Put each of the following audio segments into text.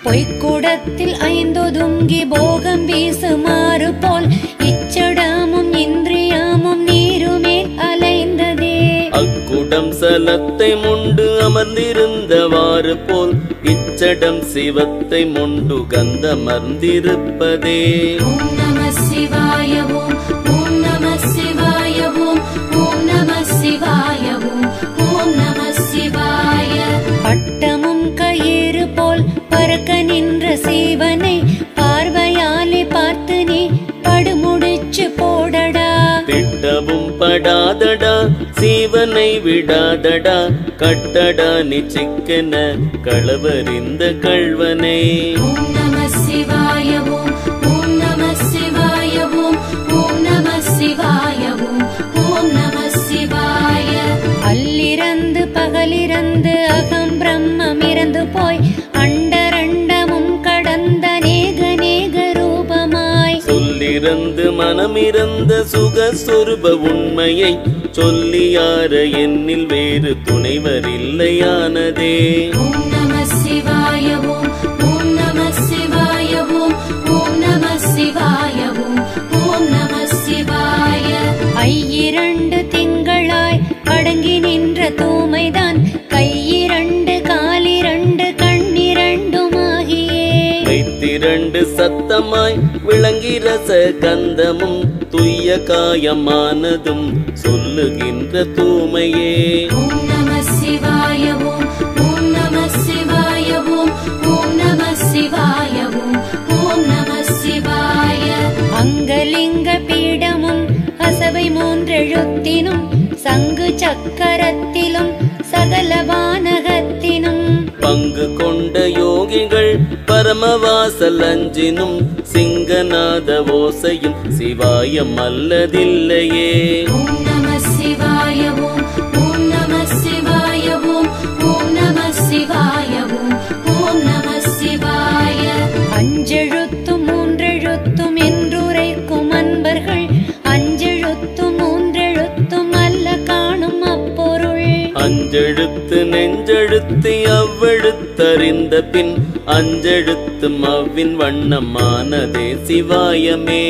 பொய்க்கூடத்தில் ஐந்தொதுங்கி போகம் வீசுமாறு போல் இச்சடமும் இந்திரியமும் நீருமேல் அலைந்ததே. அக்குடம் சலத்தை முண்டு அமர்ந்திருந்தவாறு போல் இச்சடம் சிவத்தை முண்டு கந்தமர்ந்திருப்பதே. ஓம் நம சிவாய ஓம் ஓம் நம சிவாய ஓம் ஓம் நம சிவாய ஓம் ஓம் நம சிவாய. பட்டமும் கயிறு போல் பறக்க நின்ற சீவனை பார்வையாலே பார்த்து நீ படுமுடிச்சு போடடா. திட்டவும் படாதடா சீவனை விடாதடா கட்டடா நிச்சிக்கென களவறிந்த கள்வனை. ஓம் நம சிவாய ஓம் ஓம் நம சிவாய ஓம் ஓம் நம சிவாய ஓம் ஓம் நம சிவாய. அல்லிறந்து பகலிறந்து அகம் பிரம்மம் இறந்து போய் அண்டரண்டமும் கடந்த நேக நேக ரூபமாய் சொல்லிறந்து மனமிறந்த சுகஸ்வரூப உண்மையை சொல்லியார என்னில் வேறு துணைவரில்லையானதே. ஓம் நம சிவாய ஓம் ஓம் நம சிவாய ஓம் ஓம் நம சிவாய ஓம் ஓம் நம சிவாய. ஐயிரண்டு திங்களாய் அடங்கி நின்ற தூமைதான் கையிரண்டு காலிரண்டு கண்ணிரண்டுமாகியே. கைத்திரண்டு சத்தமாய் விளங்கி ரச கந்தமும் துய்ய காயமானதும் சொல்லுகின்ற தூமையே. ஓம் நம சிவாய ஓம் ஓம் நம சிவாய ஓம் ஓம் நம சிவாய ஓம் ஓம் நம சிவாய. அங்கலிங்க பீடமும் அசவை மூன்றெழுத்தினும் சங்கு சக்கரத்திலும் சகல வானகத்தினும் பங்கு கொண்ட யோகிகள் பரமவாசல் அஞ்சினும் சிங்கநாத ஓசையும் சிவாயம் அல்லதில்லையே. ஓம் நம சிவாய ஓம் ஓம் நம சிவாய ஓம் ஓம் நம சிவாய ஓம் ஓம் நம சிவாய. அஞ்செழுத்தும் மூன்றெழுத்தும் என்றுரைக்கும் அன்பர்கள் அஞ்செழுத்தும் மூன்றெழுத்தும் அல்ல காணும் அப்பொருள். அஞ்செழுத்து நெஞ்செழுத்து அவ்வெழுத்தறிந்த பின் அஞ்செழுத்தும் அவ்வின் வண்ணமானதே சிவாயமே.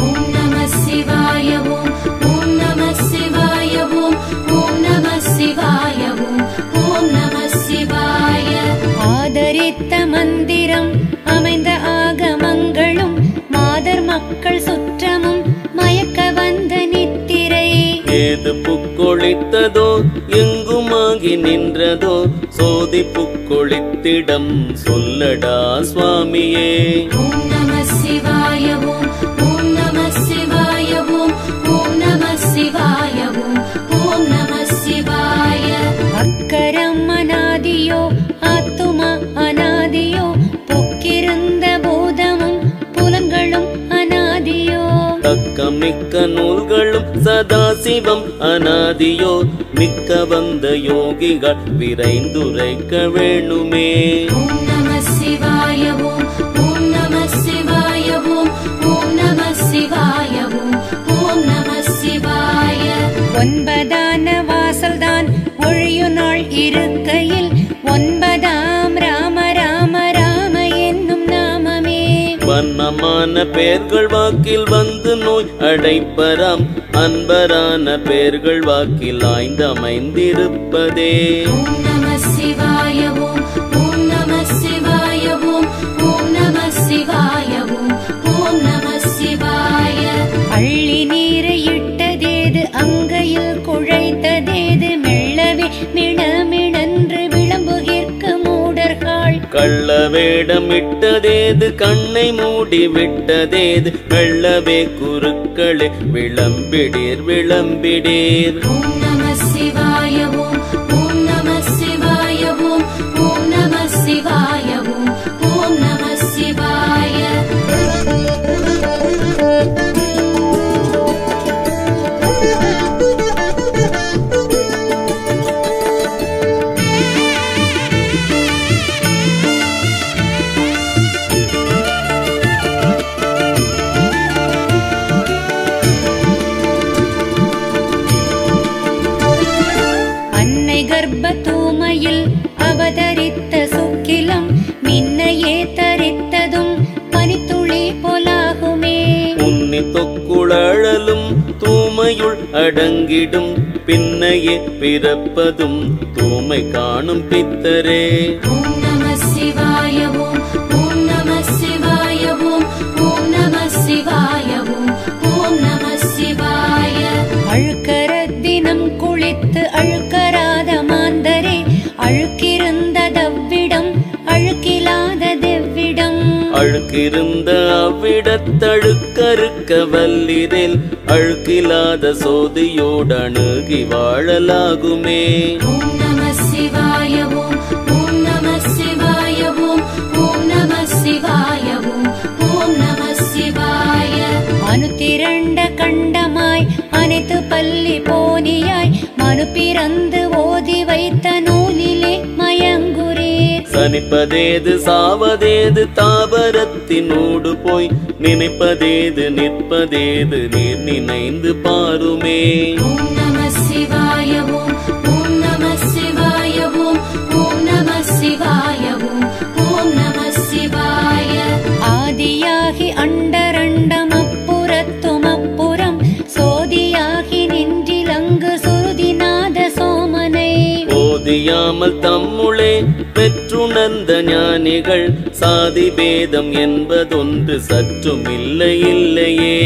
ஓம் நம சிவாய ஓம் ஓம் நம சிவாய ஓம் ஓம் நம சிவாய ஓம் ஓம் நம சிவாய. ஆதரித்த மந்திரம் அமைந்த ஆகமங்களும் மாதர் மக்கள் சுற்றமும் மயக்க வந்த நித்திரை. ஏது புக்கொழித்ததோ எங்குமாகி நின்றதோ சோதி புக்கொழித்திடம் சொல்லடா சுவாமியே. ஓம் நம சிவாய ஓம் ஓம் நம சிவாய ஓம் ஓம் நம சிவாய ஓம் ஓம் நம சிவாய. அக்கரம் அநாதியோ ஆத்துமா அநாதியோ பொக்கிருந்த பூதமும் புலன்களும் அநாதியோ. தக்கம் மிக்க நூல்களும் சதாசிவம் அநாதியோ மிக்க வந்த யோகிகள் விரைந்துரைக்க வேணுமே. ஓம் நம சிவாய ஓம் ஓம் நம சிவாய ஓம் ஓம் நம சிவாய ஓம் ஓம் நம சிவாய. ஒன்பதான வாசல்தான் ஒழியு நாள் இருக்கையில் ஒன்பதாம் ராம ராம ராம என்னும் நாமமே. வண்ணமான பெயர்கள் வாக்கில் வந்து நோய் அடைப்பராம் அன்பரான பெயர்கள் வாக்கில் ஆய்ந்தமைந்திருப்பதே. ஓம் நம சிவாய ஓம் ஓம் நம சிவாய ஓம் ஓம் நம சிவாய ஓம் ஓம் நம சிவாய. அள்ளி நீரை இட்டதேது அங்கையில் குழைத்ததேது மெல்லவே மிடமிடன்று விளம்புகிற்க மூடர்கள். கள்ள வேடமிட்டதேது கண்ணை மூடி விட்டதேது மெல்லவே குருக்களே விளம்பிடீர் விளம்பிடீர். ஓம் நம சிவாய ஓம் ஓம் நம சிவாய ஓம் ஓம் நம சிவாய ஓம் ஓம் நம சிவாய. அடங்கிடும் பின்னையே பிறப்பதும் தூமை காணும் பித்தரே. ஓம் நம சிவாய ஓம் ஓம் நம சிவாய ஓம் ஓம் நம சிவாய ஓம் ஓம் நம சிவாய. அழுக்கர தினம் குளித்து அழுக்கராத மாந்தரே, அழுக்கிருந்த தவ்விடம் அழுக்கிலாத தெவ்விடம். அழுக்கிருந்த அவ்விடத்தழுக்கறுக்க வல்லிரேல் அழுக்கிலாத சோதியோடு அணுகி வாழலாகுமே. ஓம் நம சிவாய ஓம் ஓம் நம சிவாய ஓம் ஓம் நம சிவாய ஓம் ஓம் நம சிவாய. அனுதிரண்ட கண்டமாய் அனைத்து பள்ளி போனியாய் மனு பிறந்து ஓதி வைத்த நூலிலே மயங்குரீர். சனிப்பதேது சாவதேது தாவரத்தினோடு போய் நினைப்பதேது நிற்பதேது நீர் நினைந்து பாருமே. ஓம் நம சிவாய ஓம் ஓம் நம சிவாய ஓம் ஓம் நம சிவாய ஓம் ஓம் நம சிவாய. ஆதியாகி அண்டரண்டம் அப்புறத்தும் அப்புறம் சோதியாகி நின்றிலங்கு சுருதிநாத சோமனை. ஓதியாமல் தம்முளே பெற்றுணர்ந்த ஞானிகள் சாதி பேதம் என்பதொன்று சற்றும் இல்லை இல்லையே.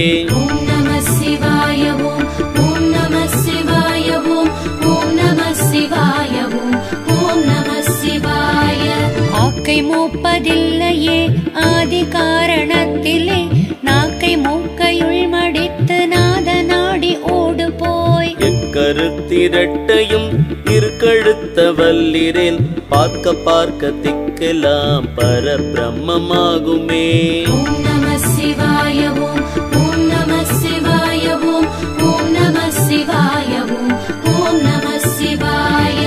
ஓம் நம சிவாய ஓம் ஓம் நம சிவாய ஓம் ஓம் நம சிவாய ஓம் ஓம் நம சிவாய. ஆக்கை மூப்பதில்லையே ஆதி காரணத்திலே நாக்கை மூக்கையுள் மடித்து நாத நாடி ஓடு போய். எக்கருத்திரட்டையும் இருக்கழுத்த வல்லிரேல் பார்க்க பார்க்க திக்கெல்லாம் பரபிரம்மமாகுமே. ஓம் நம சிவாய ஓம் ஓம் நம சிவாய ஓம் ஓம் நம சிவாய ஓம் ஓம் நம சிவாய.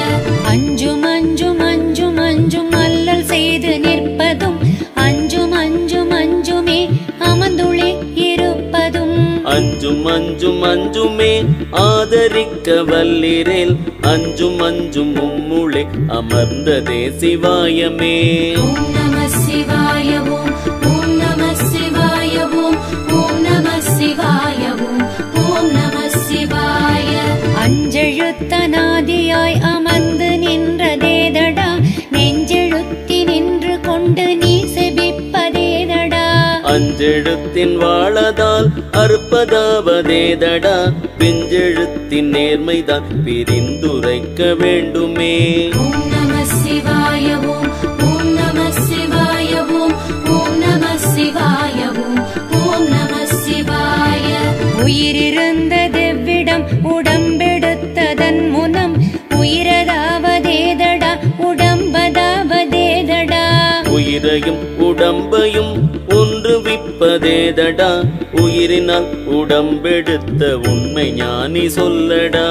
அஞ்சும் அஞ்சும் அஞ்சும் அஞ்சும் அல்லல் செய்து நிற்பதும் அஞ்சும் அஞ்சும் அஞ்சுமே அமர்ந்துளே இருப்பதும். அஞ்சும் அஞ்சும் அஞ்சுமே ஆதரிக்க வல்லிரேல் அஞ்சும் அஞ்சும் மும்முளே அமர்ந்ததே சிவாயமே. ஓம் நம சிவாய ஓம் ஓம் நம சிவாய ஓம் ஓம் நம சிவாய ஓம் ஓம் நம சிவாய. அஞ்செழுத்தனாதியாய் அமர்ந்து நின்றதேதடா நெஞ்செழுத்தி நின்று கொண்டு நீ செபிப்பதேதடா. அஞ்செழுத்தின் வாழதால் அறுப்பதாவதேதடா பிஞ்செழுத்தின் நேர்மைதான் பிரிந்துரைக்க வேண்டுமே. ஓம் நம சிவாய ஓம் ஓம் நம சிவாய ஓம் ஓம் நம சிவாய ஓம் ஓம் நம சிவாய. உயிரிருந்த தெவ்விடம் உடம்பெடுத்ததன் முனம் உயிரதாவதேதடா உடம்பதாவதேதடா. உயிரையும் உடம்பையும் ஒன்று விப்பதேதடா உயிரினால் உடம்பெடுத்த உண்மை ஞானி சொல்லடா.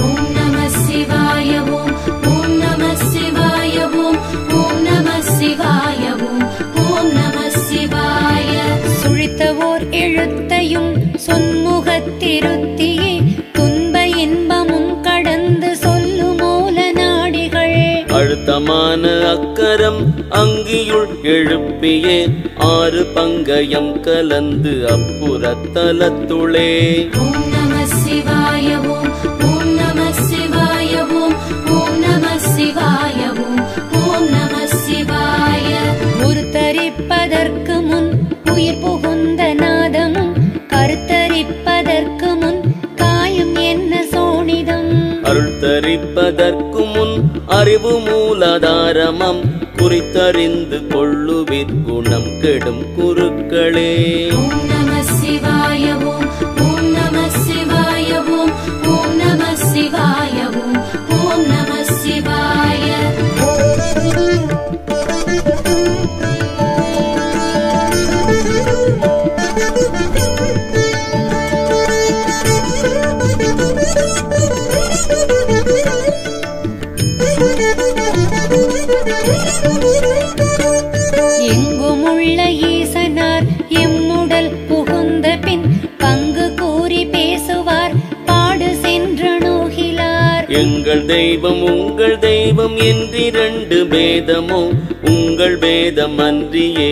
ஓம் நம சிவாய ஓம் ஓம் நம சிவாய ஓம் ஓம் நம சிவாய ஓம் ஓம் நம சிவாய. சுழித்த ஓர் எழுத்தையும் சொன்முகத்திருத்தியே துன்ப இன்பமும் கடந்து சொல்லு மூல நாடிகள். அழுத்தமான அக்கரம் அங்கியுள் எழுப்பியே ஆறு பங்கயம் கலந்து அப்புறத்தலத்துளே. ஓம் நம சிவாய ஓம் ஓம் நம சிவாய ஓம் ஓம் நம சிவாய ஓம் ஓம் நம சிவாய. உருத்தரிப்பதற்கு முன் உயிர் புகுந்த நாதமும் கருத்தரிப்பதற்கு முன் காயும் என்ன சோனிதம். அருள் தரிப்பதற்கு முன் அறிவு மூலாதாரமம் குறித்தறிந்து கொள்ளுவிற் குணம் கெடும் குருக்களே. ஓம் நம சிவாய ஓம் ஓம் நம சிவாய ஓம் ஓம் நம சிவாய ஓம் ஓம் நம சிவாய. எங்குமுள்ள ஈசனார் எம்முடல் புகுந்த பின் பங்கு கூறி பேசுவார் பாடு சென்று நோகிலார். எங்கள் தெய்வம் உங்கள் தெய்வம் என்றிரண்டு பேதமோ உங்கள் பேதம் அன்றியே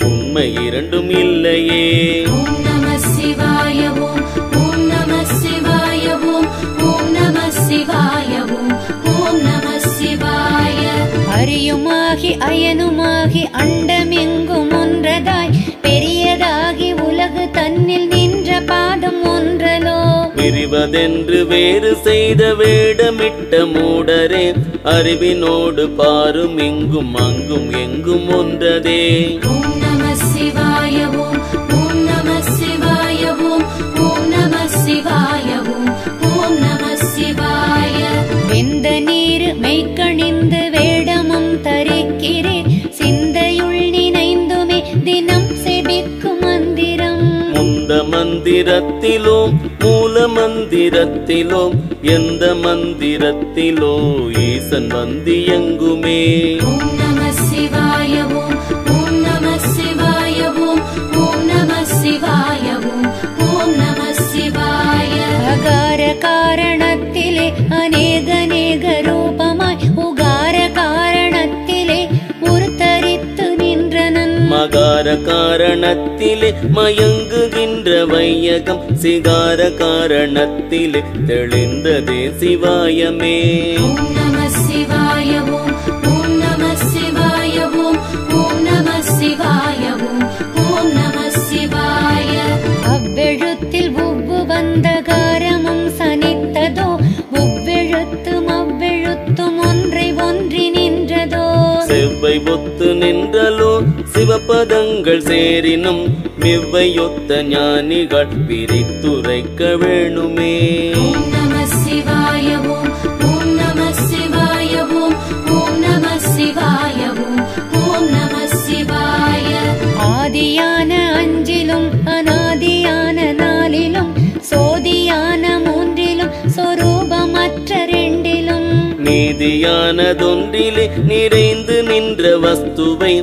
உண்மை இரண்டும் இல்லையே. ஓம் நம சிவாய ஓம் ஓம் நம சிவாய ஓம் அணுவாகி அயனுமாகி அண்டமெங்கும் ஒன்றதாய் பெரியதாகி உலகு தன்னில் நின்ற பாதம் ஒன்றலோ பிரிவதென்று வேறு செய்த வேடமிட்ட மூடரே அறிவினோடு பாரும் இங்கும் அங்கும் எங்கும் ஒன்றதே ஓம் நம சிவாய ஓம் ஓம் நம சிவாய ஓம் ஓம் நம சிவாய ஓம் ஓம் நம சிவாய வெந்த நீர் மெய்க்கணிந்து வேடமும் தரிக்கிறேன் சிந்தையுள் நினைந்துமே தினம் செபிக்கும் மந்திரம் முந்த மந்திரத்திலோம் மூல மந்திரத்திலோம் எந்த மந்திரத்திலோ ஈசன் வந்தியங்குமே ஓம் நம சிவாய ஓம் ஓம் நம சிவாய ஓம் ஓம் நம சிவாய ஓம் ஓம் நம சிவாய அகார காரணத்திலே அநேக ரூபமாய் உகார காரணத்திலே உருத்தரித்து நின்றனன் மகார காரணத்திலே மயங்குகின்ற வையகம் சிகார காரணத்திலே தெளிந்ததே சிவாயமே ஓம் நம சிவாய ஓம் ஓம் நம சிவாய ஓம் ஓம் நம சிவாய ஓம் ஓம் நம சிவாய அவ்வெழுத்தில் உவ்வு வந்தகாரமும் சனித்ததோ உவ்வெழுத்தும் அவ்வெழுத்தும் ஒன்றை ஒன்றி நின்றதோ செவ்வை ஒத்து நின்றலோ சிவபதங்கள் சேரினும் மிவ்வையொத்த ஞானிகள் பிரித்துரைக்க வேணுமே ஓம் நம சிவாய ஓம் ஓம் நம சிவாய ஓம் ஓம் நம சிவாய ஓம் ஓம் நம சிவாய ஆதியான அஞ்சிலும் அநாதியான நாளிலும் சோதியான மூன்றிலும் சொரூபமற்ற ரெண்டிலும் நீதியானதொன்றிலே நிறைந்து நின்ற வஸ்துவை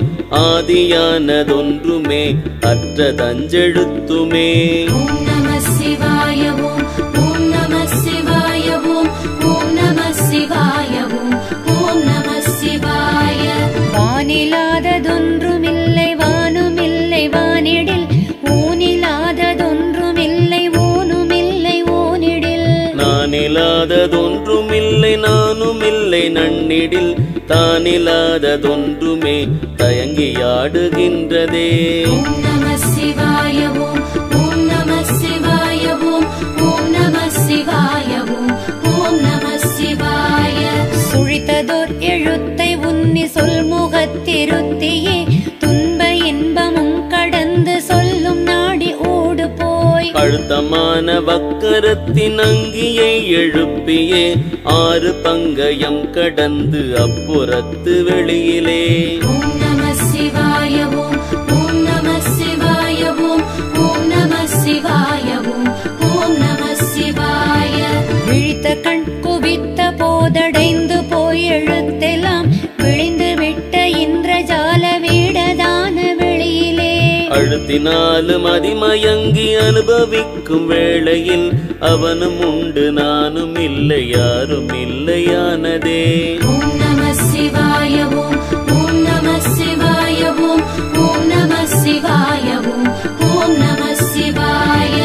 ஆதியானதொன்றுமே அற்றதஞ்செழுத்துமே ஓம் நம சிவாய ஓம் ஓம் நம சிவாய ஓம் ஓம் நம சிவாய ஓம் ஓம் நம சிவாய வானிலாததொன்றுமில்லை வானுமில்லை வானிடில் ஊனிலாததொன்றுமில்லை ஊனுமில்லை ஊனிடில் நானில்லாததொன்றுமில்லை நானுமில்லை நன்னிடில் தானில்லாததொன்றுமே தயங்கியாடுகின்றதே ஓம் நம சிவாய ஓம் ஓம் நம சிவாய ஓம் ஓம் நம சிவாய ஓம் ஓம் நம சிவாய சுழித்ததோர் எழுத்தை உன்னி சொல்முகத்திருத்தியே துன்ப இன்பமும் கடந்து சொல்லும் நாடி ஓடு போய் அழுத்தமான வக்கரத்தின் அங்கியை எழுப்பியே ஆறு பங்கயம் கடந்து அப்புறத்து வெளியிலே ஓம் நம சிவாய ஓம் ஓம் நம சிவாய ஓம் ஓம் நம சிவாய ஓம் ஓம் நம சிவாய விழித்த கண் குவித்த போதடைந்து போய் எழுத்தெல்லாம் விழிந்து விட்ட இந்திரஜால வீடதான வெளியிலே அழுத்தினாலும் அதிமயங்கி அனுபவிக்கும் வேளையில் அவனும் உண்டு நானும் இல்லை யாரும் இல்லையானதே ஓம் நம சிவாய ஓம் ஓம் நம சிவாய ஓம் ஓம் நம சிவாய ஓம் ஓம் நம சிவாய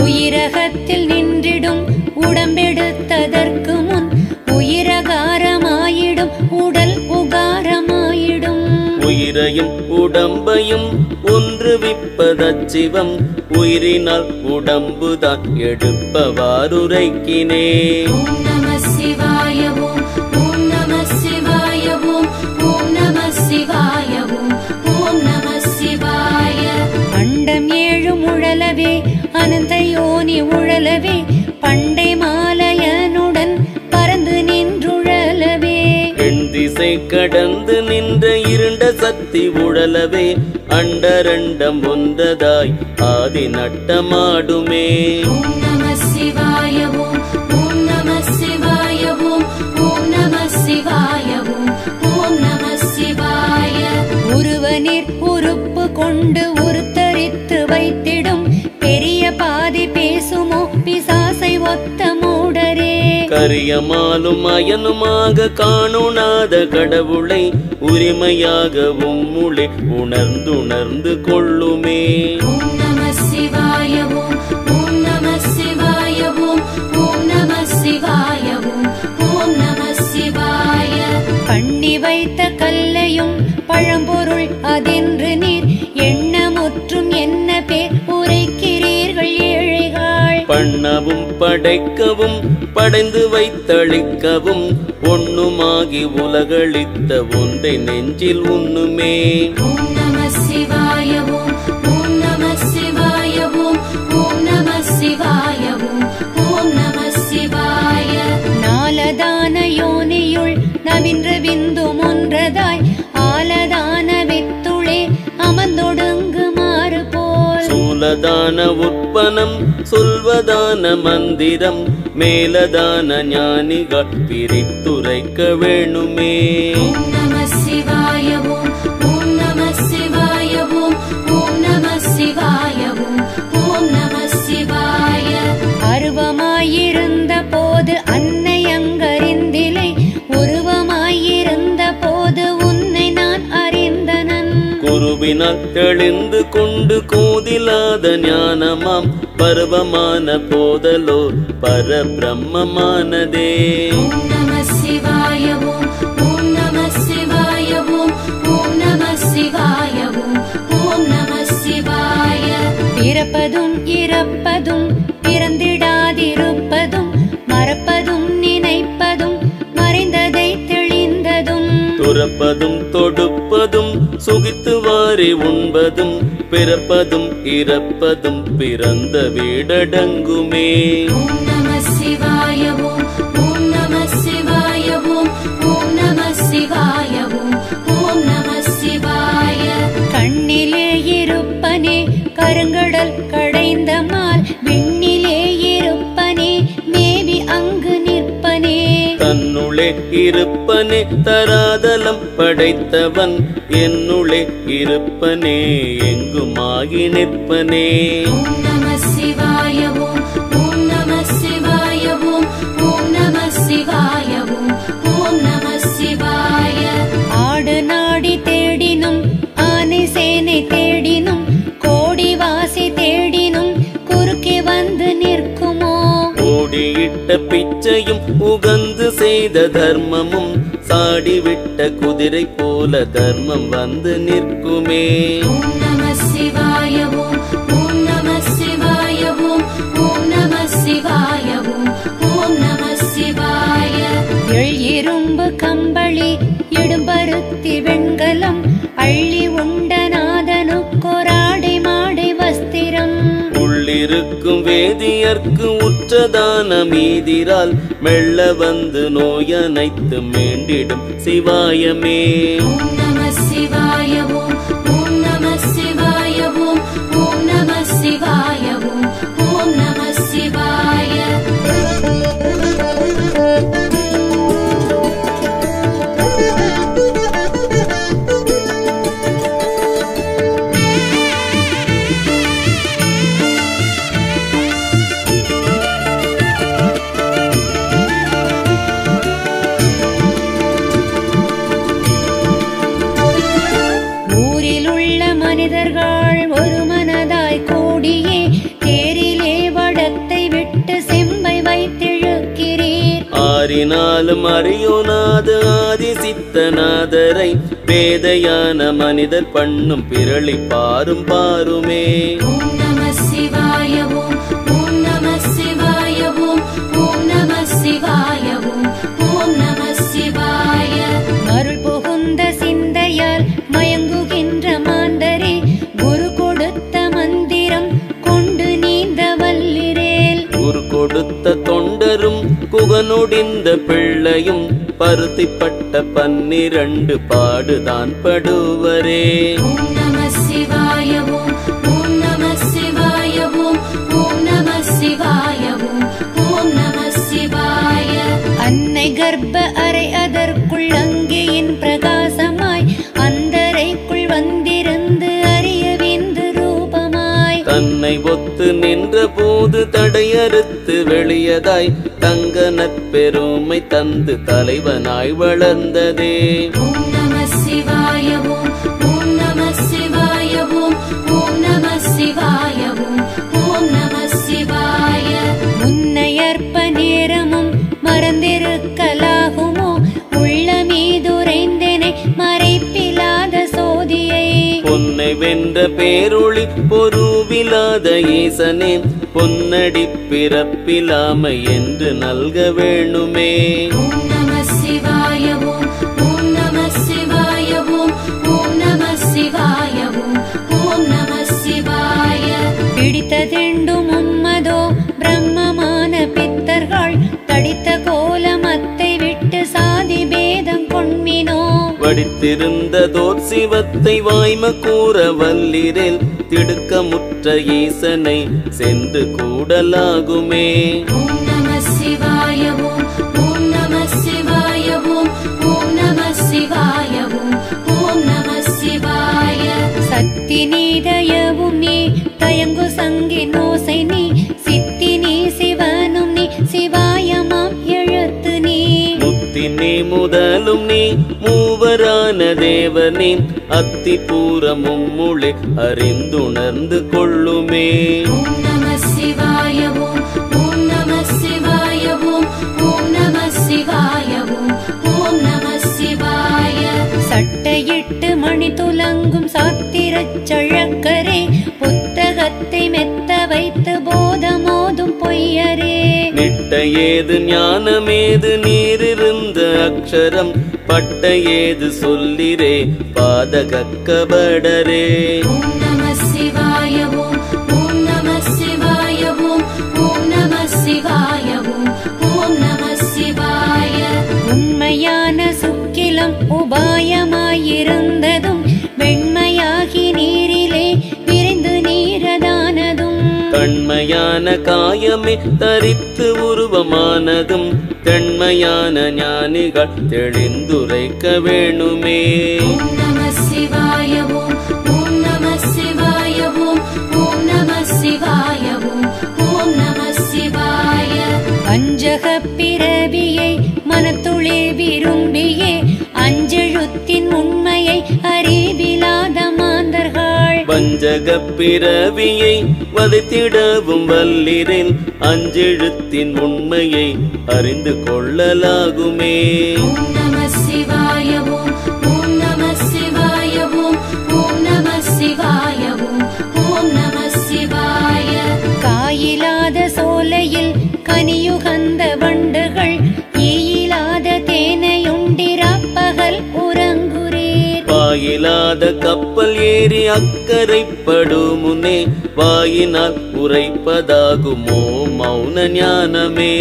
உயிரகத்தில் நின்றிடும் உடம்பெடுத்ததற்கு முன் உயிரகாரமாயிடும் உடல் உகாரமாயிடும் உயிரையும் உடம்பையும் ஒன்று விப்பதச்சிவம் உயிரினால் உடம்புதான் எடுப்பவாறுரைக்கினே ஓம் நம சிவாய ஓம் ஓம் நம சிவாய ஓம் ஓம் நம சிவாய ஓம் ஓம் நம சிவாய அண்டம் ஏழு உழலவே அனந்த யோனி உழலவே பண்டை மாலையனுடன் பறந்து நின்றுழலவே எண் திசை கடந்து நின்ற இருண்ட சக்தி உழலவே அண்டரண்டம் ஒன்றதாய் ஆதி நட்டமாடுமே ஓம் நம சிவாய ஓம் ஓம் நம சிவாய ஓம் ஓம் நம சிவாய ஓம் ஓம் நம சிவாய உருவநீர் உறுப்பு கொண்டு உருத்தரித்து வைத்திடும் பெரிய பாதி பேசுமோ பிசாசை ஒத்த மூடரே கரியமாலும் அயனுமாக காணுணாத கடவுளை உரிமையாக உம்முளே உணர்ந்துணர்ந்து கொள்ளுமே. ஓம் நம சிவாய ஓம் ஓம் நம சிவாய ஓம் ஓம் நம சிவாய ஓம் ஓம் நம சிவாய. பண்ணி வைத்த கல்லையும் பழம்பொருள் அதென்று நீர் எண்ணமுற்றும் என்ன பேர் உரைக்கிறீர்கள் ஏழைகள். பண்ணவும் படைக்கவும் படைந்து வைத்தளிக்கவும் ஒண்ணுமாகி உலகளித்த ஒன்றை நெஞ்சில் உண்ணுமே. ஓம் நம சிவாய ஓம் ஓம் நம சிவாய ஓம் ஓம் நம சிவாய ஓம் ஓம் நம சிவாய. நாலதான யோனியுள் நவின்ற விந்தும் ஒன்றதாய் ஆலதான வித்துளே அமர்ந்தொடுங்குமாறு போல். சூலதான உற்பனம் சொல்வதான மந்திரம் மேலதான ஞானிகள் பிரித்துரைக்க வேணுமே. ஓம் நம சிவாய ஓம் ஓம் நம சிவாய ஓம் ஓம் நம சிவாய ஓம் ஓம் நம சிவாய. அருவமாயிருந்த போது அன்னை அங்கறிந்திலை உருவமாயிருந்த போது உன்னை நான் அறிந்தனன். குருவினால் தெளிந்து கொண்டு கோதிலாத ஞானமாம் பருவமான போதலோ பரபிரம்மமானதே. ஓம் நம சிவாய ஓம் ஓம் நம சிவாய ஓம் ஓம் நம சிவாய ஓம் ஓம் நம சிவாய. பிறப்பதும் இறப்பதும் பிறந்திடாதிருப்பதும் மறப்பதும் நினைப்பதும் மறைந்ததை தெளிந்ததும். துறப்பதும் தொடுப்பதும் சுகித்து வாரி உண்பதும் பிறப்பதும் இறப்பதும் பிறந்த வீடடங்குமே. ஓம் நம சிவாய ஓம் ஓம் நம சிவாய ஓம் ஓம் நம சிவாய ஓம் ஓம் நம சிவாய. கண்ணிலே இருப்பனே கருங்கடல் கடைந்த மால் விண்ணிலே இருப்பனே மேவி அங்கு நிற்பனே. தன்னுளே இருப்பனே தராதலம் படைத்தவன் என்னுளே இருப்பனே எங்குமாகி நிற்பனே. ஓம் நம சிவாய ஓம் ஓம் நம சிவாய ஓம் ஓம் நம சிவாய ஓம் ஓம் நம சிவாய. ஆடு நாடி தேடினும் ஆனை சேனை தேடினும் கோடி வாசி தேடினும் குறுக்கே வந்து நிற்குமோ. ஓடியிட்ட பிச்சையும் உகந்து செய்த தர்மமும் சாடிவிட்ட குதிரை போல தர்மம் வந்து நிற்குமே. ஓம் நம சிவாய ஓம் ஓம் நம சிவாய ஓம் ஓம் நம சிவாய ஓம் ஓம் நம சிவாய. இரும்பு கம்பளி இடும்பருத்தி வெண்கலம் அள்ளி உண்டநாதனுக்கொராடை மாடை வஸ்திரம். உள்ளிருக்கும் வேதியர்க்கு உற்றதான மீதிரால் மெல்ல வந்து நோயனைத்து மீண்டிடும் சிவாயமே. ஓம் நம சிவாய ஓம் ஓம் நம சிவாய ஓம் ஓம் நம சிவாய ஓம் ஓம் நம சிவாய. ஊரிலுள்ள மனிதர்கள் ஒரு மனதாய் கூடியே தேரிலே வடத்தை விட்டு செம்பை வைத்திழுக்கிறீர். ஆறினாலும் அறியோனாத ஆதி சித்தநாதரை வேதையான மனிதர் பண்ணும் பிறளி பாரும் பாருமே. ஓம் நம சிவாய ஓம் ஓம் நம சிவாய ஓம் ஓம் நம சிவாய ஓம் ஓம் நம சிவாய. அருள் புகுந்த சிந்தையால் மயங்குகின்ற மாந்தரே குரு கொடுத்த மந்திரம் கொண்டு நீந்த வல்லிரேல். குரு கொடுத்த தொண்டரும் குகனொடிந்த பிள்ளையும் பருத்திப்பட்ட 12 பாடுதான் படுவரே. ஓம் நம சிவாய ஓம் ஓம் நம சிவாய ஓம் ஓம் நம சிவாய ஓம் ஓம் நம சிவாய. அன்னை கர்ப்ப அறை அதற்குள் அங்கேயின் பிரகாசமாய் அந்தரைக்குள் வந்திருந்து அறிய விந்து ரூபமாய் தன்னை ஒத்து நின்ற போது தடைய அறுத்து வெளியதாய் தங்க நற்பெருமை தந்து தலைவனாய் வளர்ந்ததே. ஓம் நம சிவாய ஓம் ஓம் நம சிவாய ஓம் ஓம் நம சிவாய ஓம் ஓம் நம சிவாய. முன்னையற்ப நேரமும் மறந்திருக்கலாகுமோ உள்ள மீதுரைந்தனை மறைப்பிலாத சோதியை. பொன்னை வென்ற பேரொளி பொருவிலாத ஈசனே பொன்னடி பிறப்பிலாமை என்று நல்க வேணுமே. ஓம் நம சிவாய ஓம் ஓம் நம சிவாய ஓம் ஓம் நம சிவாய ஓம் ஓம் நம சிவாய. பிடித்ததெண்டும் உம்மதோ பிரம்மமான பித்தர்கள் தடித்த கோலமத்தை விட்டு சாதி பேதம் கொண்மினோ. வடித்திருந்ததோர் சிவத்தை வாய்ம கூற வல்லிரேல் திடுக்கமுற்ற ஈசனை சென்று கூடலாகுமே. ஓம் நம சிவாய ஓம் ஓம் நம சிவாய ஓம் ஓம் நம சிவாய ஓம் ஓம் நம சிவாய. சக்தி நீதயவும் நீ தயங்கு சங்கின் ஓசை நீ சித்தி நீ சிவனும் நீ சிவாயமாம் எழுத்து நீ. முத்தி நீ முதலும் நீ மூவரான தேவனே அத்திபூரமும் முளே அறிந்துணர்ந்து கொள்ளுமே. ஓம் நம சிவாய ஓம் ஓம் நம சிவாய ஓம் ஓம் நம சிவாய ஓம் ஓம் நம சிவாய. சட்டையிட்டு மணி துலங்கும் சாத்திரச் சழக்கரே புத்தகத்தை மெத்த வைத்து போதமோதும் பொய்யரே. நிட்ட ஏது ஞானமேது நீரிருந்த அக்ஷரம் பட்ட ஏது சொல்லிரே பாதகக்கபடரே. ஓம் நம சிவாய ஓம் ஓம் நம சிவாய ஓம் ஓம் நம சிவாய ஓம் ஓம் நம சிவாய. உண்மையான சுக்கிலம் உபாயமாயிருந்ததும் வெண்மையாகி நீரிலே விரைந்து நீரதானதும். கண்மையான காயமே தரித்து உருவமானதும் தெண்மையான ஞானிகள் தெளிந்துரைக்க வேணுமே. ஓம் நம சிவாய ஓம் ஓம் நம சிவாய ஓம் ஓம் நம சிவாய ஓம் ஓம் நம சிவாய. அஞ்சக பிறவியை மனத்துளே விரும்பியே அஞ்செழுத்தின் உண்மையை அறிவிலாத மாந்தர்கள் வஞ்சக பிறவியை வதைத்திடவும் வல்லிரேல் அஞ்செழுத்தின் உண்மையை அறிந்து கொள்ளலாகுமே. ஓம் நம சிவாய ஓம் ஓம் நம சிவாய ஓம் ஓம் நம சிவாய ஓம் ஓம் நம சிவாய. காயிலாத சோலையில் கனியுகந்த வண்டுகள் ஈயிலாத தேனையுண்டிராப்பகல் உறங்குரீர். வாயிலாத கப்பல் ஏறி அக்கரைப்படும் முன்னே வாயினால் உரைப்பதாகுமோ மௌன ஞானமே.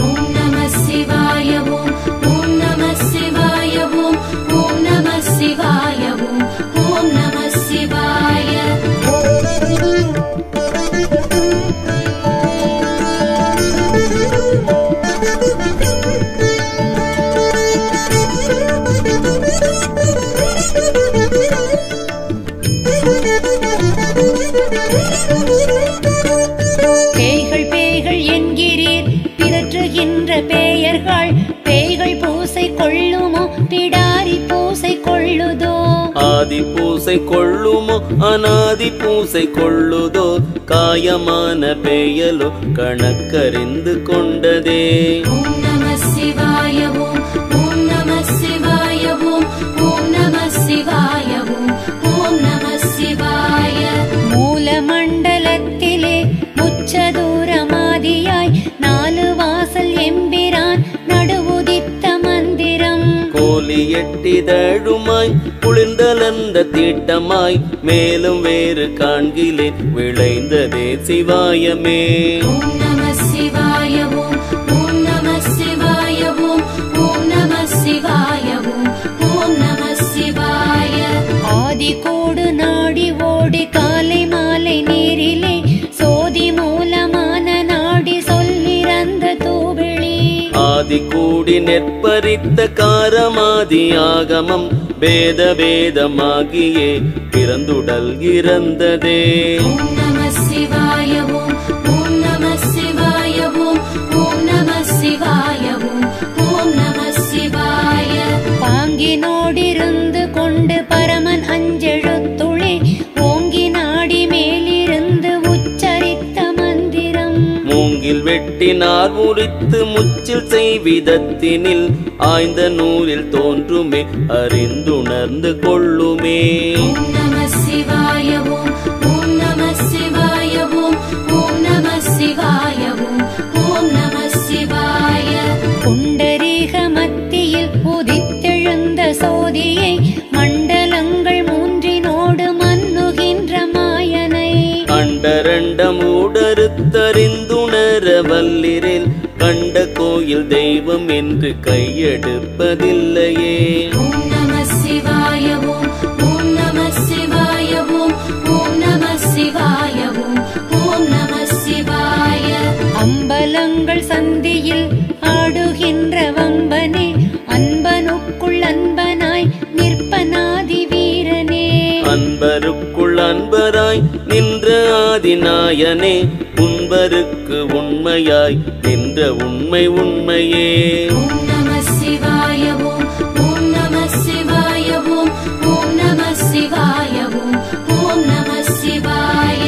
ஓம் நம சிவாய ஓம் ஓம் நம சிவாய ஓம் ஓம் நம சிவாய ஓம் ஓம் நம சிவாய. பேய்கள் பேய்கள் என்கிறீர் பிதற்றுகின்ற பேயர்கள் பேய்கள் பூசை கொள்ளுமோ பிடாரி பூசை கொள்ளுதோ. ஆதி பூசை கொள்ளுமோ அநாதி பூசை கொள்ளுதோ காயமான பெயலோ கணக்கறிந்து கொண்டதே. ஓம் நம சிவாய ஓம் ஓம் நம சிவாய ஓம் ஓம் நம சிவாய ஓம் ஓம் நம சிவாய. மூல மண்டலத்திலே உச்சதூரமாதியாய் நாலு வாசல் எம்பிரான் நடுவுதித்த மந்திரம். கோலி எட்டிதழுமாய் குளிர்ந்தலந்த தீட்டமாய் மேலும் வேறு காண்கிலேன் விளைந்ததே சிவாயமே. ஓம் நம சிவாய ஓம் ஓம் நம சிவாய ஓம் ஓம் நம சிவாய ஓம் ஓம் நம சிவாய. ஆதி கோடு நாடி ஓடி காலை மாலை நீரிலே சோதி மூலமான நாடி சொல்லிறந்த தூவிழி. ஆதி கூடி நெற்பறித்த காரமாதி ஆகமம் பேத பேதமாகியே பிறந்துடல் இறந்ததே. ஓம் நம சிவாய ஓம் ஓம் நம சிவாய முறித்து முச்சில் செய்விதத்தினில் ஆய்ந்த நூலில் தோன்றுமே அறிந்துணர்ந்து கொள்ளுமே. ஓம் நம சிவாய ஓம் ஓம் நம சிவாய ஓம் ஓம் நம சிவாய ஓம் ஓம் நம சிவாய. புண்டரீக மத்தியில் உதித்தெழுந்த சோதியை மண்டலங்கள் மூன்றினோடு மன்னுகின்ற மாயனை அண்டரண்டமூடறுத்தறிந்துணர வல்லிரில் கண்ட கோயில் தெய்வம் என்று கையெடுப்பதில்லையே. ஓம் நம சிவாய ஓம் ஓம் நம சிவாய ஓம் ஓம் நம சிவாய ஓம் ஓம் நம சிவாய. அம்பலங்கள் சந்தியில் ஆடுகின்ற வம்பனே அன்பனுக்குள் அன்பனாய் நிற்பனாதி வீரனே. அன்பருக்குள் அன்பராய் நின்ற ஆதிநாயனே உன்பருக்கு உண்மையாய் நின்ற உண்மை உண்மையே. ஓம் நம சிவாய ஓம் ஓம் நம சிவாய ஓம் ஓம் நம சிவாய ஓம் ஓம் நம சிவாய.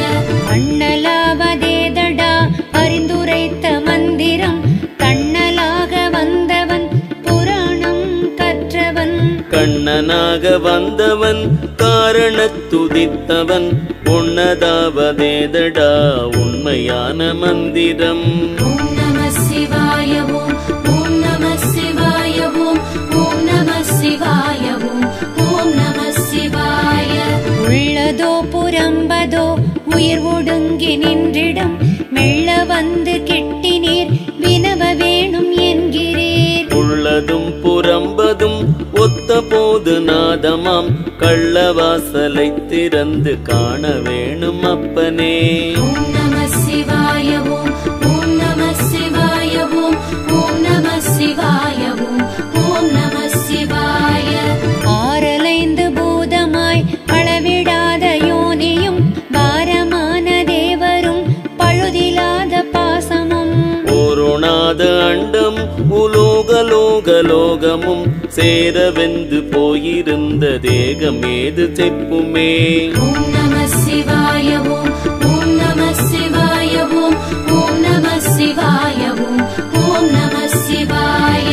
அண்ணலாவதேதடா அறிந்துரைத்த மந்திரம் கண்ணலாக வந்தவன் புராணம் கற்றவன் கண்ணனாக வந்தவன் காரணத்துதித்தவன் உன்னதாவதேதடா உண்மையான மந்திரம். ஓம் நம சிவாய ஓம் ஓம் நம சிவாய ஓம் ஓம் நம சிவாய ஓம் ஓம் நம சிவாய. உள்ளதோ புறம்பதோ உயிர் ஒடுங்கி நின்றிடம் மெல்ல வந்து கிட்டி நீர் வினவ வேணும் என்கிறீர். உள்ளதும் புறம்பதும் ஒத்த போது நாதமாம் கள்ளவாசலை திறந்து காண வேணும் அப்பனே. ஓம் நம சிவாய ஓம் ஓம் நம சிவாய ஓம் ஓம் நம சிவாய ஓம் ஓம் நம சிவாய. ஆறலைந்து பூதமாய் அளவிடாத யோனியும் பாரமான தேவரும் பழுதிலாத பாசமும் ஓருணாத அண்டம் உலோகலோகலோகமும் சேரவெந்து போயிருந்த தேகமேது செப்புமே. ஓம் நம சிவாய ஓம் ஓம் நம சிவாய ஓம் ஓம் நம சிவாய ஓம் ஓம் நம சிவாய.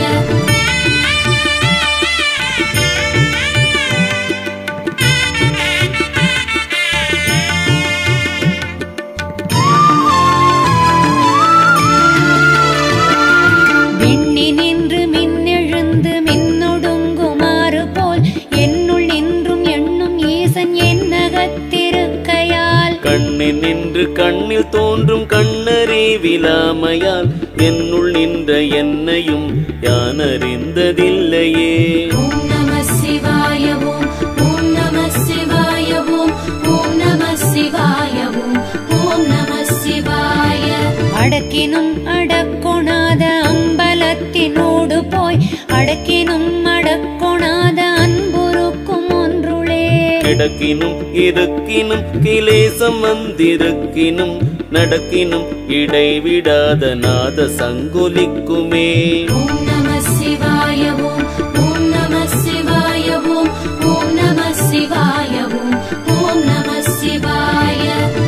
விண்ணி நின்று மின்னெழுந்து மின்னொடுங்குமாறு போல் என்னுள் நின்றும் எண்ணும் ஈசன் என்னகத்திருக்கையால் கண்ணில் நின்று கண்ணில் தோன்றும் கண்ணறிவிலாமையால் என்னுள் நின்ற என்னையும் யான் அறிந்ததில்லையே. ஓம் நம சிவாய ஓம் ஓம் நம சிவாய ஓம் ஓம் நம சிவாய ஓம் ஓம் நம சிவாய. அடக்கினும் அடக்கொணாத அம்பலத்தினோடு போய் அடக்கினும் அடக்கொணாத அன்புருக்கும் ஒன்றுளே. கிடக்கினும் இருக்கினும் கிலேசம் வந்திருக்கினும் நடக்கினும் இடைவிடாத நாத சங்குலிக்குமே. ஓம் நம சிவாய ஓம் ஓம் நம சிவாய ஓம் ஓம் நம சிவாய ஓம் ஓம் நம சிவாய.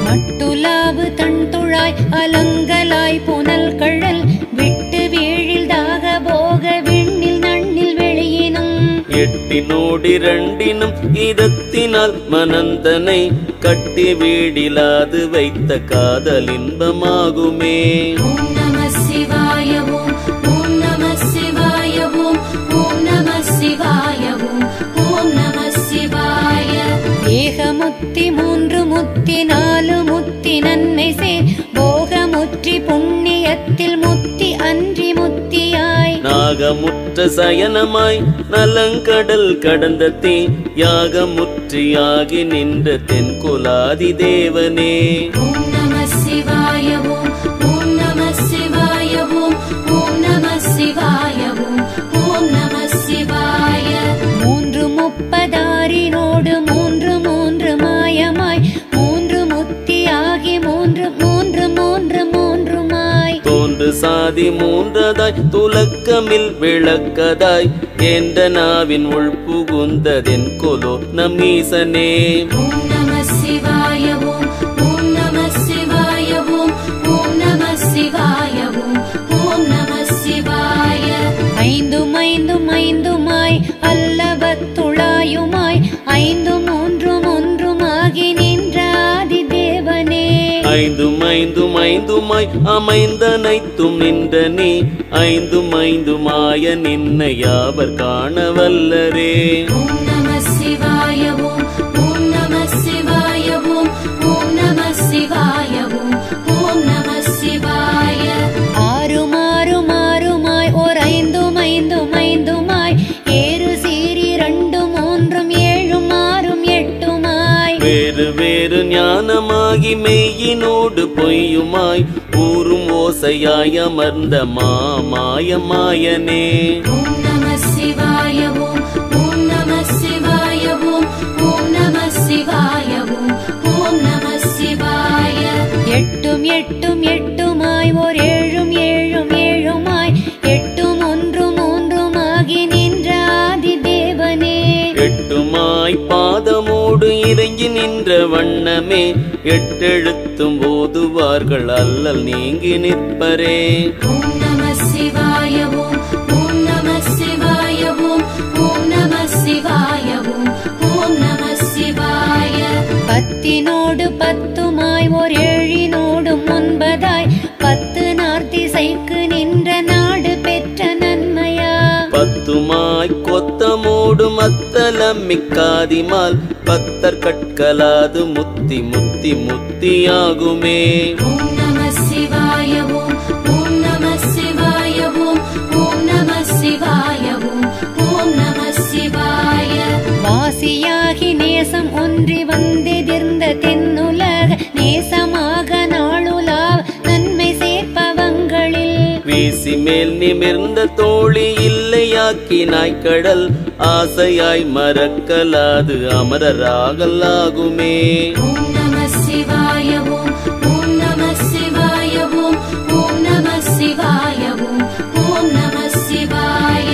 மட்டுலாவு தன் துழாய் அலங்கலாய் புனல் கழல் விட்டு வீழில் தாக போக விண்ணில் நண்ணில் வெளியினும் எட்டினோடிரண்டினும் இதத்தினால் மனந்தனை கட்டி வீடிலாது வைத்த காதலின்பமாகுமே. ஓம் நம சிவாய ஓம் ஓம் நம சிவாய ஓம் ஓம் நம சிவாய ஓம் ஓம் நம சிவாய. ஏகமுத்தி மூன்று முத்தி நாலு முத்தி நன்மை சேர் போகமுற்றி புண்ணியத்தில் முத்தி அன்றி முத்தியாய் நாகமுற்ற சயனமாய் நலங்கடல் கடந்த தீ யாகமுற்றியாகி நின்ற தென்குலாதி தேவனே. ஓம் நம சிவாய ஓம் ஓம் நம சிவாய ஓம் ஓம் நம சிவாய ஓம் ஓம் நம சிவாய. மூன்று முப்பதாரினோடு மூன்று மூன்று மாயமாய் மூன்று முத்தியாகி மூன்று மூன்று மூன்று மூன்றுமாய் தோன்று சாதி மூன்றதாய் துலக்கமில் விளக்கதாய் என்ற நாவின் உள்புகுந்ததென் கொலோ நம் ஈசனே. ஓம் நம சிவாய ஓம் ஓம் நம சிவாய ஓம் ஓம் நம சிவாய ஓம் ஓம் நம ஐந்துமாய் அமைந்தனைத்தும் நின்ற நீ ஐந்தும் ஐந்துமாய நின்னை யாவர் காண வல்லரே. ஓம் நம சிவாய ஓம் ஓம் நம சிவாய ஓம் ஓம் நம சிவாய ஓம் ஓம் நம சிவாய. ஆறும் ஆறும் ஆறுமாய் ஓர் ஐந்தும் ஐந்தும் ஐந்துமாய் ஏறு சீரி இரண்டும் மூன்றும் ஏழும் ஆறும் எட்டுமாய் வேறு வேறு ஞானமாகி மெய்யினோடு பொய்யுமாய் ஊரும் ஓசையாய் அமர்ந்த மாயமாயனே. ஓம் நம சிவாய ஓம் ஓம் நம சிவாய ஓம் ஓம் நம சிவாய ஓம் ஓம் நம சிவாய. எட்டும் எட்டும் எட்டுமாய் ஓர் ஏழும் ஏழும் ஏழுமாய் எட்டும் ஒன்றும் மூன்றுமாகி நின்ற ஆதி தேவனே. எட்டுமாய் பாதமோடு இறங்கி நின்ற வண்ணமே எட்டெழுத்தும் ஓதுவார்கள் அல்லல் நீங்கி நிற்பரே. ஓம் நம சிவாய ஓம் ஓம் நம சிவாய ஓம் ஓம் நம சிவாய ஓம் ஓம் நம சிவாய. பத்தினோடு பத்துமாய் ஓர் ஏழினோடும் ஒன்பதாய் பத்து நார்த்திசைக்கு நின்ற நாடு பெற்ற நன்மையா. பத்துமாய் கொத்தமோடு மத்தலம் மிக்காதிமால் பத்தர் கற்கலாது முத்தி முத்தி முத்தியாகுமே. ஓம் நம சிவாய ஓம் ஓம் நம சிவாய ஓம் ஓம் நம சிவாய ஓம் ஓம் நம சிவாய. வாசியாகி நேசம் ஒன்றி வந்தெதிர்ந்த தென்னுலக நேசமாக நாளுலாவ நன்மை சேர்ப்பவங்களில் வீசி மேல் நிமிர்ந்த தோழி இல்லையாக்கி நாய்க்கடல் ஆசையாய் மறக்கலாது அமரராகலாகுமே. ஓம் நம சிவாய ஓம் ஓம் நம சிவாய ஓம் ஓம் நம சிவாய ஓம் ஓம் நம சிவாய.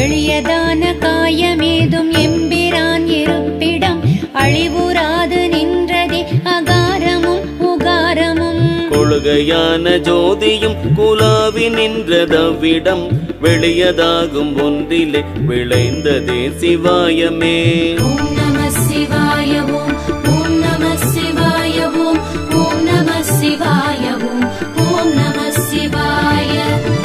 எளியதான காயமேதும் எம்பிரான் இருப்பிடம் அழிவுறாது நின்றதே அகாரமும் உகாரமும் கொள்கையான ஜோதியும் குலாவி நின்றதவ்விடம் வெளியதாகும் ஒன்றிலே விளைந்ததே சிவாயமே. ஓம் நம சிவாய ஓம் ஓம் நம சிவாய ஓம் ஓம் நம சிவாய ஓம் ஓம் நம சிவாய.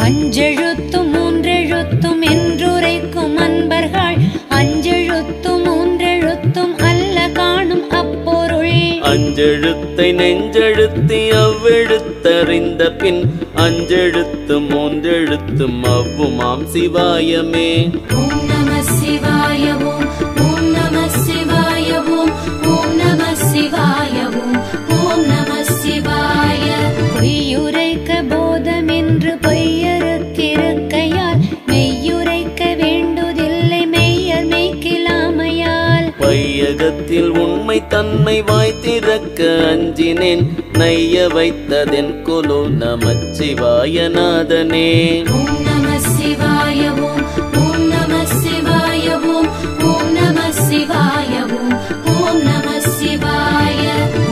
அஞ்செழுத்தும் மூன்றெழுத்தும் என்றுரைக்கும் அன்பர்கள் அஞ்செழுத்தும் மூன்றெழுத்தும் அல்ல காணும் அப்பொருள். அஞ்செழுத்தை நெஞ்செழுத்தி அவ்வெழுத்தறிந்த பின் அஞ்செழுத்தும் மூன்றெழுத்தும் அவ்வுமாம் சிவாயமே. ஓம் நம சிவாய ஓம் ஓம் நம சிவாய ஓம் ஓம் நம சிவாய ஓம் ஓம் நம சிவாய. பொய்யுரைக்க போதமென்று பொய்யருக்கிருக்கையால் மெய்யுரைக்க வேண்டுதில்லை மெய்யர் மெய்க்கிலாமையால் வையகத்தில் உண்மை தன்மை வாய் திறக்க அஞ்சினேன் நைய வைத்ததென் கொலோ நமச்சிவாயநாதனே. ஓம் நம சிவாய ஓம் ஓம் நம சிவாய ஓம் ஓம் நம சிவாய ஓம் ஓம் நம சிவாய.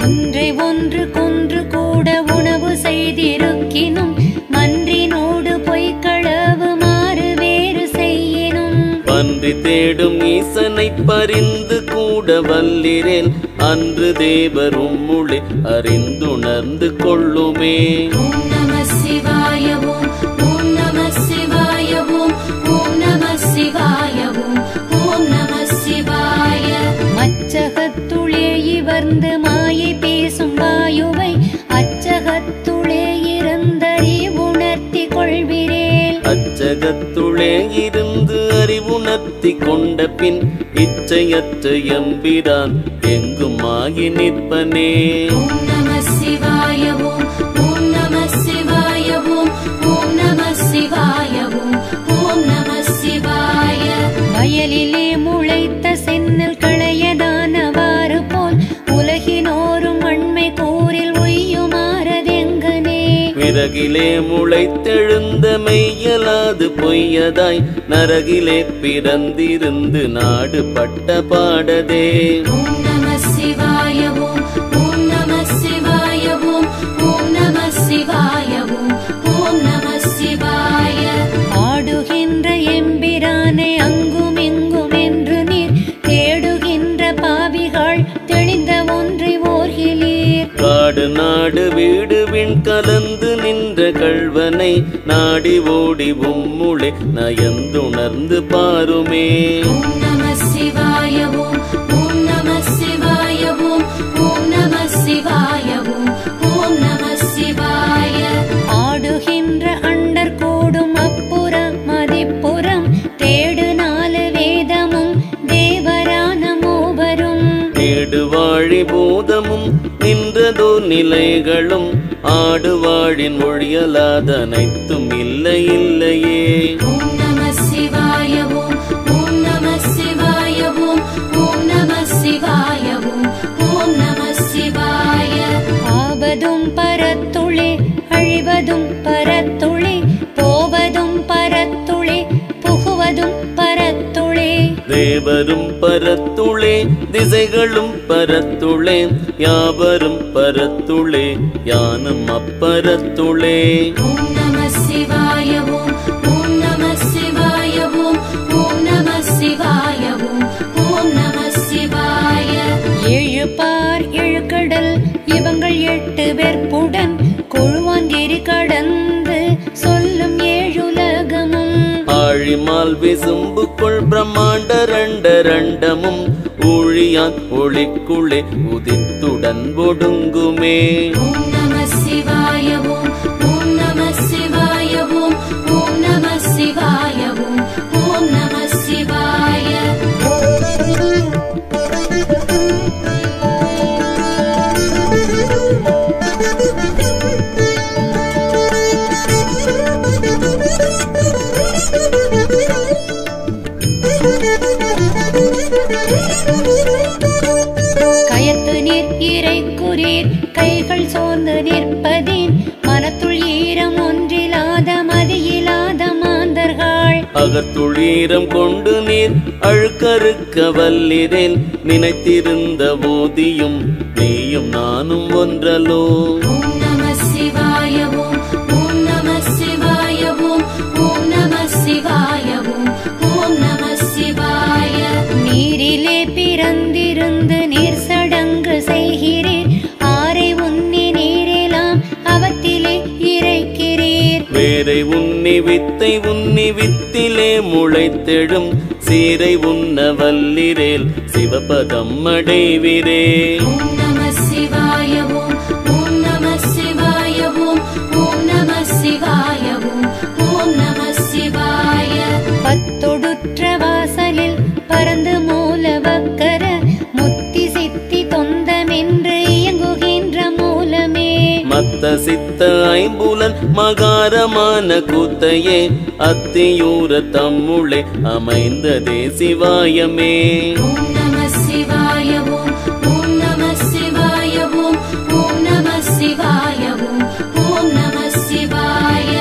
ஒன்றை ஒன்று கொன்று கூட உணவு செய்திருக்கினும் மன்றினோடு பொய்க்களவு மாறு வேறு செய்யினும் பன்றி தேடும் ஈசனை பரிந்து கூட வல்லிரேல் அன்று தேவர் உம்முளே அறிந்துணர்ந்து கொள்ளுமே. ஓம் நம சிவாய ஓம் ஓம் நம சிவாய ஓம் ஓம் நம சிவாய ஓம் ஓம் நம சிவாய. மச்சகத்துளே இவர்ந்து மாயை பேசும் வாயுவை அச்சகத்துளே இருந்தறிவுணர்த்தி கொள்விரேல். அச்சகத்துளே இருந்து அறிவுணர்த்தி கொண்ட பின் இச்சையற்ற எம்பிரான் எங்கும் ஆகி நிற்பனே. ஓம் நம சிவாய ஓம் ஓம் நம சிவாய ஓம் ஓம் நம சிவாய ஓம் ஓம் நம சிவாய. வயலிலே முளைத்த சென்னல் களையதானவாறு போல் உலகினோரும் அண்மை கூறில் உய்யுமாறதெங்கனே. விறகிலே முளைத்தெழுந்த மெய் இயலாது பொய்யதாய் நரகிலே பிறந்திருந்து நாடு பட்ட பாடதே. ஓம் நம சிவாய ஓம் ஓம் நம சிவாய ஓம் ஓம் நம சிவாய ஓம் ஓம் நம சிவாய. ஆடுகின்ற எம்பிரானை அங்கும் இங்கும் என்று நீர் தேடுகின்ற பாவிகள் தெளிந்த ஒன்றை ஓர்கிலீர். காடு நாடு வீடு விண் கலந்து நின்ற கள்வனை நாடி ஓடி உம்முளே நயந்துணர்ந்து பாருமே. ஓம் நம சிவாய ஓம் ஓம் நம சிவாய ஓம் ஓம் நம சிவாய ஓம் ஓம் நம சிவாய. ஆடுகின்ற அண்டர் கூடும் அப்புறம் மதிப்புறம் தேடு நாலு வேதமும் தேவரான மூவரும். நேடு வாழி பூதமும் நின்றதோ நிலைகளும் ஆடு வாழின் ஒழியலாத அனைத்தும் இல்லை இல்லையே. ஓம் நம சிவாய ஓம் ஓம் நம சிவாய ஓம் ஓம் நம சிவாய ஓம் ஓம் நம சிவாய. ஆவதும் பரத்துளே அழிவதும் பரத்துளே போவதும் பரத்துளே புகுவதும் பரத்துளே. தேவரும் பரத்துளே திசைகளும் பரத்துளே யாவரும் பரத்துளே யானும் அப்பரத்துளே. ஓம் நம சிவாய ஓம் ஓம் நம சிவாய ஓம் ஓம் நம சிவாய ஓம் ஓம் நம சிவாய. ஏழு பார் ஏழு கடல் இவங்கள் 8 வெற்புடன் கொழுவாங்கிரி கடந்து சொல்லும் ஏழுலகமும். ஆழிமால் விசும்புக்குள் பிரம்மாண்ட ரண்டமும் ஊழியான் ஒளிக்குள்ளே உதித்துடன் ஒடுங்குமே. ஓம் நம சிவாய ஓம் ஓம் நம சிவாய ஓம் ஓம் நம சிவாய ஓம் ஓம் நம சிவாய. கயத்து நீர் இறைக்குரீர் கைகள் சோர்ந்து நிற்பதின் மனத்துள் ஈரம் ஒன்றிலாத மதியிலாத மாந்தர்கள். அகத்துளீரம் கொண்டு நீர் அழுக்கறுக்க வல்லிரேல் நினைத்திருந்த போதியும் நீயும் நானும் ஒன்றலோ. ஓம் நம சிவாய ஓம் ஓம் நம சிவாய ஓம் ஓம் நம சிவாய ஓம் ஓம் நம சிவாய. நீரிலே பிறந்திருந்து நீர் சடங்கு செய்கிறீர் ஆரை உன்னி நீரெல்லாம் அவத்திலே இறைக்கிறீர். வேரை உன்னி வித்திலே முளைத்தெழும் சீரை உண்ண வல்லிரேல் சிவபதம் அடைவிரே. ஓம் நம சிவாய ஓம் ஓம் நம சிவாய ஓம் ஓம் நம சிவாய ஓம் ஓம் நம சிவாய. பத்தொடுற்ற வாசலில் பறந்து மூலவக்கர முத்தி சித்தி தொந்தமென்று இயங்குகின்ற மூலமே. மத்த சித்த ஐம்புலன் மகாரமான கூத்தையே அத்தியூர தம்முளே அமைந்ததே சிவாயமே. ஓம் நம சிவாய ஓம் ஓம் நம சிவாய ஓம் ஓம் நம சிவாய ஓம் ஓம் நம சிவாய.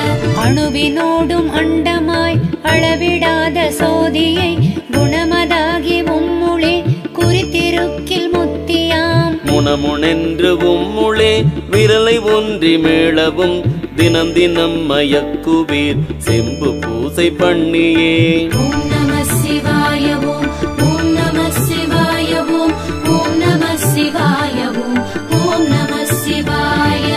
அணுவினோடும் அண்டமாய் அளவிடாத சோதியை குணமதாகி உம்முளே குறித்திருக்கில் முத்தியாம். முனமுனென்று உம்முளே விரலை ஒன்றி மேளவும் தினம் தினம் மயக்குவீர் செம்பு பூசை பண்ணியே. ஓம் நம சிவாய ஓம் ஓம் நம சிவாய ஓம் ஓம் நம சிவாய ஓம் ஓம் நம சிவாய.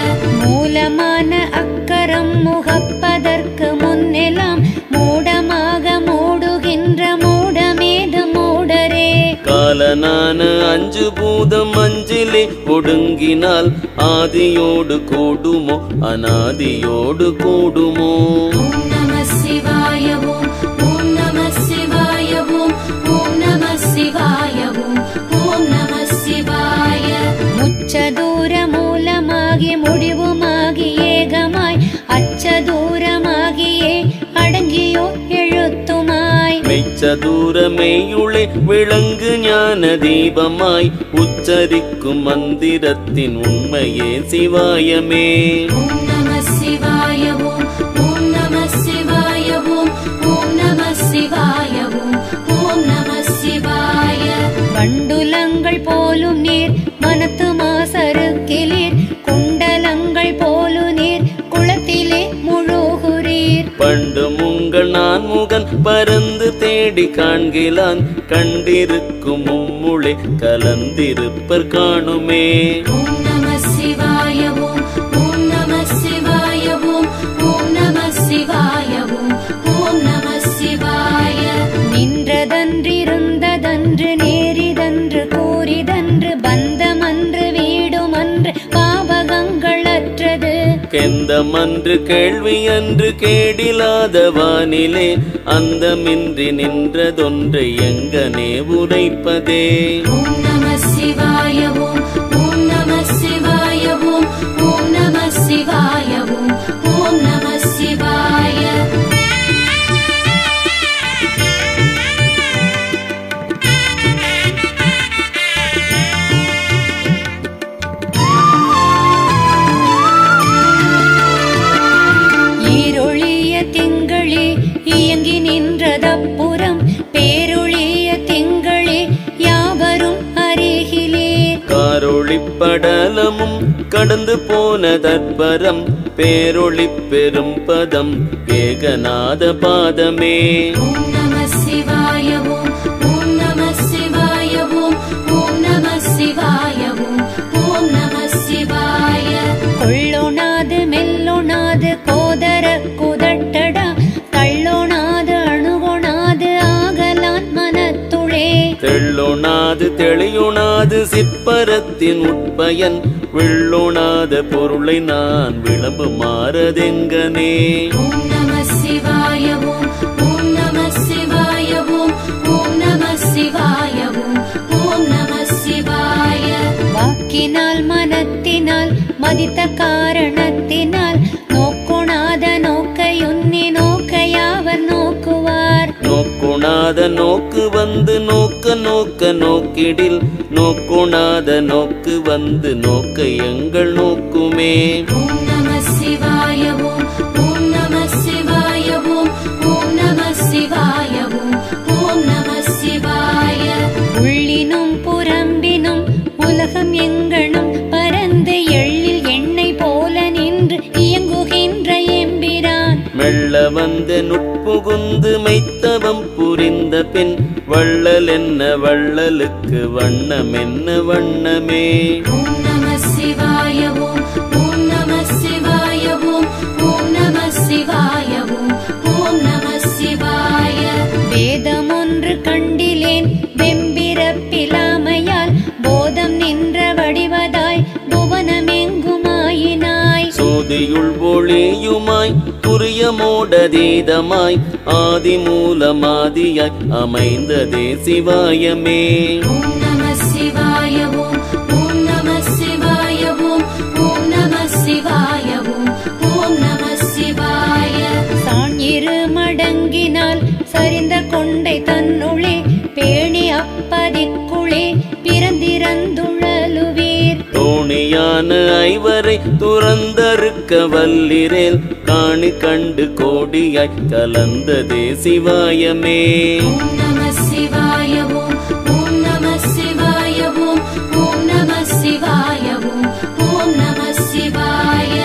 மூலமான அக்கரம் முகப்பதற்கு முன்னெல்லாம் மூடமாக மூடுகின்ற மூடமேது மூடரே. காலனான 5 பூதம் அஞ்சிலே ஒடுங்கினால் ஆதியோடு கூடுமோ அநாதியோடு கூடுமோ. ஓம் நம சிவாய ஓம் ஓம் நம சிவாய ஓம் ஓம் நம சிவாய ஓம் ஓம் நம சிவாய. முச்சதூர மூலமாகி முடிவுமாகி ஏகமாய் அச்சதூரமாகியே அடங்கியோ எழுத்துமாய். மெய்ச்சதூரமேயுளே விளங்கு ஞான தீபமாய் உச்சரிக்கும் மந்திரத்தின் உண்மையே சிவாயமே. ஓம் நம சிவாய ஓம் ஓம் நம சிவாய எங்கள் நான் முகன் பறந்து தேடி காண்கிலான் கண்டிருக்கும் உம்முளே கலந்திருப்பர் காணுமே. ஓம் நம சிவாய ஓம் ஓம் நம சிவாய ஓம் ஓம் நம சிவாய ஓம் ஓம் நம சிவாய. நின்றதன்றிருந்ததன்று நேரிதன்று கூறிதன்று பந்தமன்று வீடுமன்று பாவகங்கள் அற்றது. கெந்தமன்று கேள்வி அன்று கேடிலாத வானிலே அந்தமின்றி நின்றதொன்றை எங்கனே உரைப்பதே. ஓம் நம சிவாய ஓம் ஓம் நம சிவாய ஓம் ஓம் நம சிவாய ஓம் ஓம் நம சிவாய. ஈரொழிய திங்களே இயங்கி நின்றதப்புறம் பேரொழிய திங்களே யாவரும் அருகிலே. காரொளிப்படலமும் கடந்து போன தற்பரம் பேரொளி பெரும் பதம் ஏகநாத பாதமே. ஓம் நம சிவாய ஓம் ஓம் நம சிவாய ஓம் ஓம் நம சிவாய ஓம் ஓம் நம சிவாய. கொள்ளொணாது மெல்லொணாது கோதர குதட்டடா தள்ளொணாது அணுகொணாது ஆகலான் மனத்துளே. தெள்ளொணாது தெளியுணாது சிற்பரத்தின் உட்பயன் விள்ளொணாத பொருளை நான் விளம்பு மாறதெங்கனே. ஓம் நம சிவாய ஓம் ஓம் நம சிவாய ஓம் ஓம் நம சிவாய ஓம் ஓம் நம சிவாய. வாக்கினால் மனத்தினால் மதித்த காரணத்தினால் நோக்குணாத நோக்கையுன்னி நோக்கையாவர் நோக்குவார். நோக்குணாத நோக்கு வந்து நோக்க நோக்க நோக்கிடில் நோக்குணாத நோக்கு வந்து நோக்க எங்கள் நோக்குமே. ஓம் நம சிவாய ஓம் ஓம் நம சிவாய ஓம் ஓம் நம சிவாய ஓம் ஓம் நம சிவாய. உள்ளினும் புறம்பினும் உலகம் எங்கனும் பரந்து எள்ளில் எண்ணெய் போல நின்று இயங்குகின்ற எம்பிரான். மெல்ல வந்து நுட்புகுந்து மெய்த்தவம் புரிந்த பின் வள்ளல் என்ன வள்ளலுக்கு வண்ணம் என்ன வண்ணமே. ஓம் நம சிவாய ஓம் ஓம் நம சிவாய ஓம் ஓம் நம சிவாய ஓம் ஓம் நம சிவாய. வேதம் ஒன்று கண்டிலேன் வெம்பிறப்பிலாமையால் போதம் நின்ற வடிவதாய் புவனமெங்குமாயினாய். சோதியுள் ஒளியுமாய் துரியமோடதீதமாய் ஆதி மூலமாதியாய் அமைந்ததே சிவாயமே. ஓம் நம சிவாய ஓம் ஓம் நம சிவாய ஓம் ஓம் நம சிவாய ஓம் ஓம் நம சிவாய. சாணிரு மடங்கினால் சரிந்த கொண்டை தன்னுளே பேணி அப்பதிக்குளே பிறந்திறந்துழலுவீர். தோணியான ஐவரை துறந்தறுக்க வல்லிரேல் காணி கண்டு கோடியாய் கலந்ததே சிவாயமே. ஓம் நம சிவாய ஓம் ஓம் நம சிவாய ஓம் ஓம் நம சிவாய ஓம் ஓம் நம சிவாய.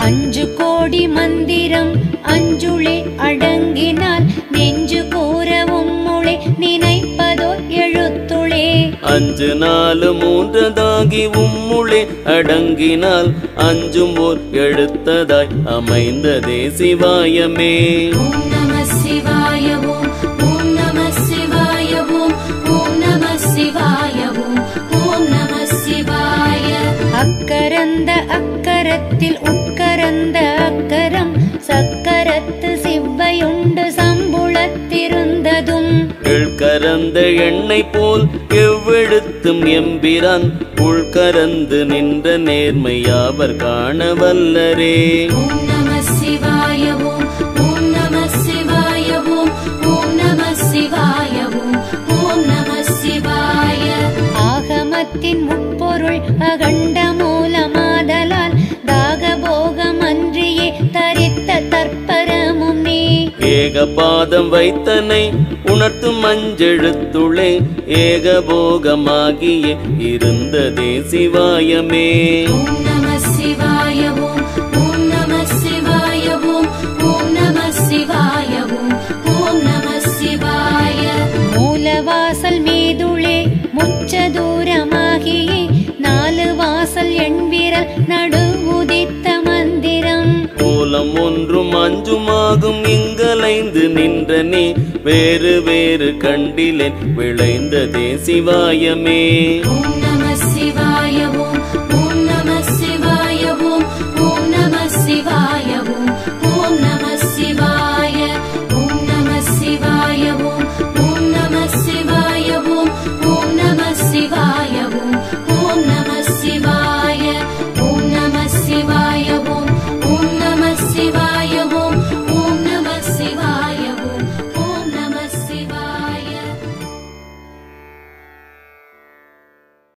அஞ்சு கோடி மந்திரம் அஞ்சுளே அடங்கினால் நெஞ்சு கூறவும் முளே நினைப்பதோ எழுத்துளே. அஞ்சு நாலு மூன்றதாகி உம்முளே அடங்கினால் அஞ்சும் ஓர் எழுத்ததாய் அமைந்ததே சிவாயமே. ஓம் நம சிவாய ஓம் ஓம் நம சிவாய ஓம் ஓம் நம சிவாய ஓம் ஓம் நம சிவாய. அக்கரந்த அக்கரத்தில் உட்கரந்த அக்கரம் சக்கரத்து சிவ்வையுண்டு சம்புளத்திருந்ததும். கரந்த எண்ணெய் போல் எவ்வெழுத்தும் எம்பிரான் உள்கரந்து நின்ற நேர்மையாவர் காண வல்லரே. ஓம் நம சிவாய ஓம் ஓம் நம சிவாய ஓம் ஓம் நம சிவாய ஓம் ஓம் நம சிவாய. ஆகமத்தின் முப்பொருள் அகண்ட மூலமாதலால் தாகபோகமன்றியே தரித்த தற்பரமும் நீ. ஏகபாதம் வைத்தனை உணர்த்தும் மஞ்செழுத்துளே ஏகபோகமாகிய இருந்ததே சிவாயமே. ஓம் நம சிவாய ஓம் ஓம் நம சிவாய ஓம் ஓம் நம சிவாய ஓம் நடு உதித்த மந்திரம் கோலம் ஒன்றும் அஞ்சுமாகும் இங்கலைந்து நின்றனே வேறு வேறு கண்டிலேன் விளைந்ததே சிவாயமே ஓம்